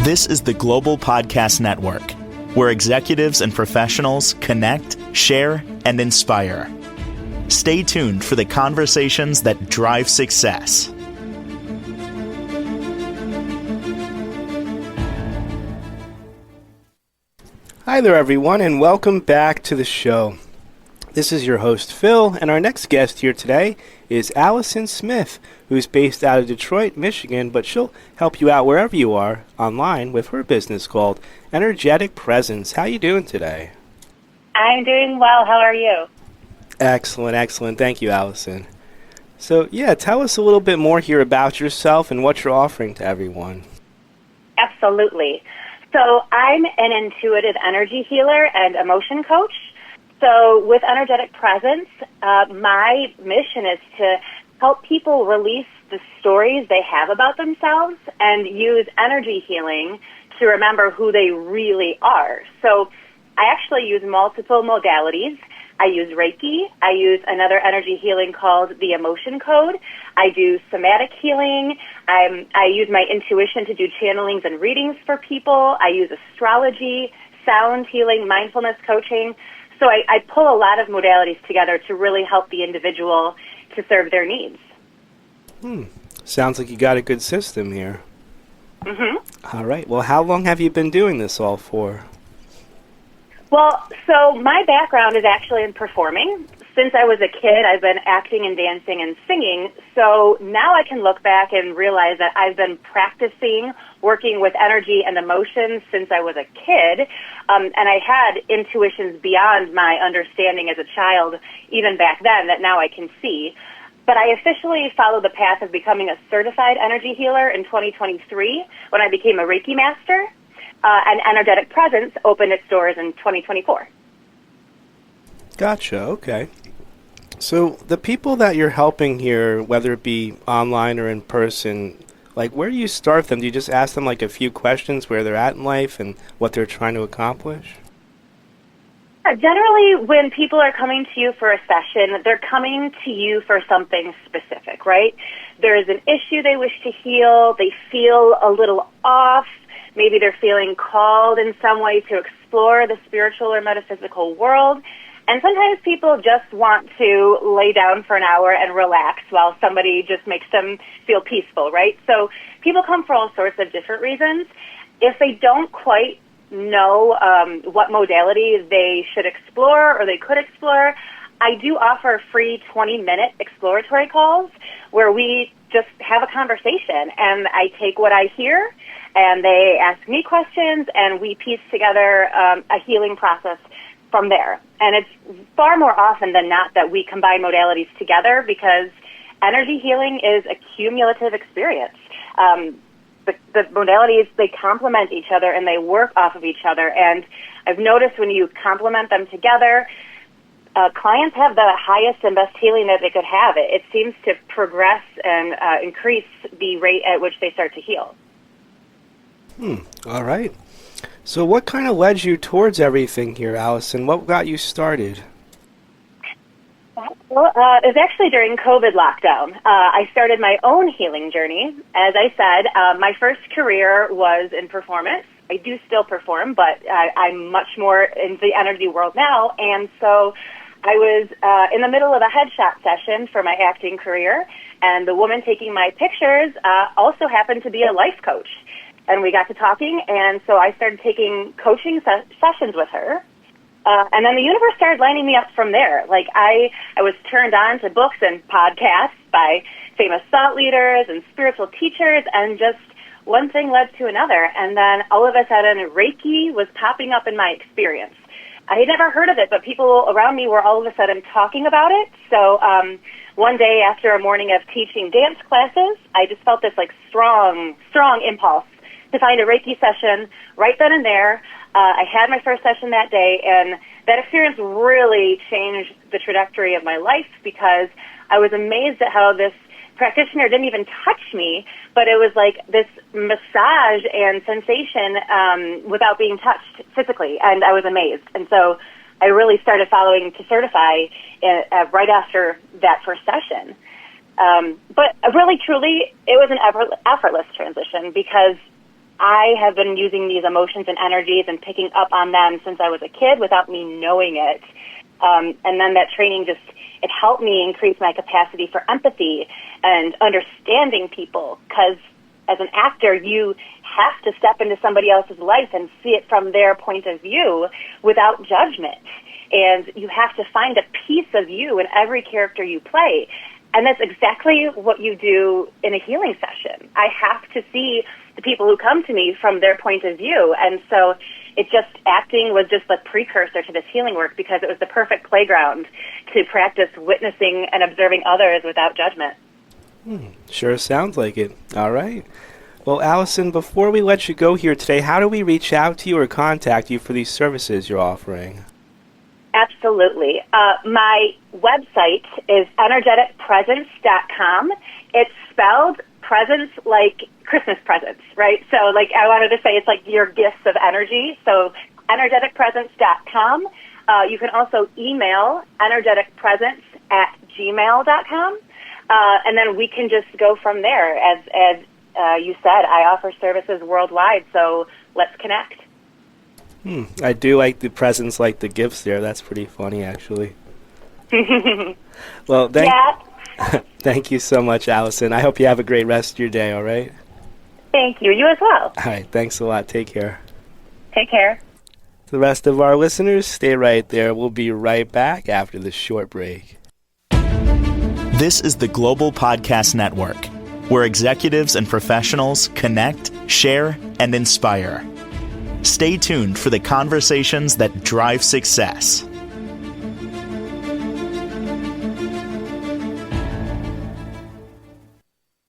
This is the Global Podcast Network, where executives and professionals connect, share, and inspire. Stay tuned for the conversations that drive success. Hi there, everyone, and welcome back to the show. This is your host, Phil, and our next guest here today is Allyson Smith, who's based out of Detroit, Michigan, but she'll help you out wherever you are online with her business called Energetic Presence. How you doing today? I'm doing well. How are you? Excellent, excellent. Thank you, Allyson. So, tell us a little bit more here about yourself and what you're offering to everyone. Absolutely. So I'm an intuitive energy healer and emotion coach. So with Energetic Presence, my mission is to help people release the stories they have about themselves and use energy healing to remember who they really are. So I actually use multiple modalities. I use Reiki. I use another energy healing called the Emotion Code. I do somatic healing. I use my intuition to do channelings and readings for people. I use astrology, sound healing, mindfulness coaching. So I pull a lot of modalities together to really help the individual to serve their needs. Sounds like you got a good system here. Mm-hmm. All right. Well, how long have you been doing this all for? Well, so my background is actually in performing. Since I was a kid, I've been acting and dancing and singing. So now I can look back and realize that I've been practicing working with energy and emotions since I was a kid. And I had intuitions beyond my understanding as a child, even back then, that now I can see. But I officially followed the path of becoming a certified energy healer in 2023 when I became a Reiki master. And Energetic Presence opened its doors in 2024. Gotcha, okay. So the people that you're helping here, whether it be online or in person, like where do you start them? Do you just ask them like a few questions where they're at in life and what they're trying to accomplish? Generally, when people are coming to you for a session, they're coming to you for something specific, right? There is an issue they wish to heal. They feel a little off. Maybe they're feeling called in some way to explore the spiritual or metaphysical world. And sometimes people just want to lay down for an hour and relax while somebody just makes them feel peaceful, right? So people come for all sorts of different reasons. If they don't quite know what modality they should explore or they could explore, I do offer free 20-minute exploratory calls where we just have a conversation, and I take what I hear, and they ask me questions, and we piece together a healing process from there. And it's far more often than not that we combine modalities together because energy healing is a cumulative experience. The modalities, they complement each other and they work off of each other. And I've noticed when you complement them together, clients have the highest and best healing that they could have. It seems to progress and increase the rate at which they start to heal. All right. So what kind of led you towards everything here, Allyson? What got you started? Well, it was actually during COVID lockdown. I started my own healing journey. As I said, my first career was in performance. I do still perform, but I'm much more in the energy world now. And so I was in the middle of a headshot session for my acting career, and the woman taking my pictures also happened to be a life coach. And we got to talking, and so I started taking coaching sessions with her. And then the universe started lining me up from there. Like I was turned on to books and podcasts by famous thought leaders and spiritual teachers, and just one thing led to another. And then all of a sudden, Reiki was popping up in my experience. I had never heard of it, but people around me were all of a sudden talking about it. So one day after a morning of teaching dance classes, I just felt this like strong impulse to find a Reiki session right then and there. I had my first session that day, and that experience really changed the trajectory of my life because I was amazed at how this practitioner didn't even touch me, but it was like this massage and sensation without being touched physically, and I was amazed. And so I really started following to certify right after that first session. But really, truly, it was an effortless transition because I have been using these emotions and energies and picking up on them since I was a kid without me knowing it. And then that training it helped me increase my capacity for empathy and understanding people, because as an actor, you have to step into somebody else's life and see it from their point of view without judgment. And you have to find a piece of you in every character you play. And that's exactly what you do in a healing session. I have to see the people who come to me from their point of view. And so acting was just the precursor to this healing work, because it was the perfect playground to practice witnessing and observing others without judgment. Sure sounds like it. All right. Well, Allyson, before we let you go here today, how do we reach out to you or contact you for these services you're offering? Absolutely. My website is energeticpresence.com. It's spelled presence like Christmas presents, right? So I wanted to say it's like your gifts of energy. So energeticpresence.com. You can also email energeticpresence@gmail.com. And then we can just go from there. As you said, I offer services worldwide, so let's connect. I do like the presents, like the gifts there. That's pretty funny, actually. Well, thank you so much, Allyson. I hope you have a great rest of your day, all right? Thank you. You as well. All right. Thanks a lot. Take care. Take care. To the rest of our listeners, stay right there. We'll be right back after this short break. This is the Global Podcast Network, where executives and professionals connect, share, and inspire. Stay tuned for the conversations that drive success.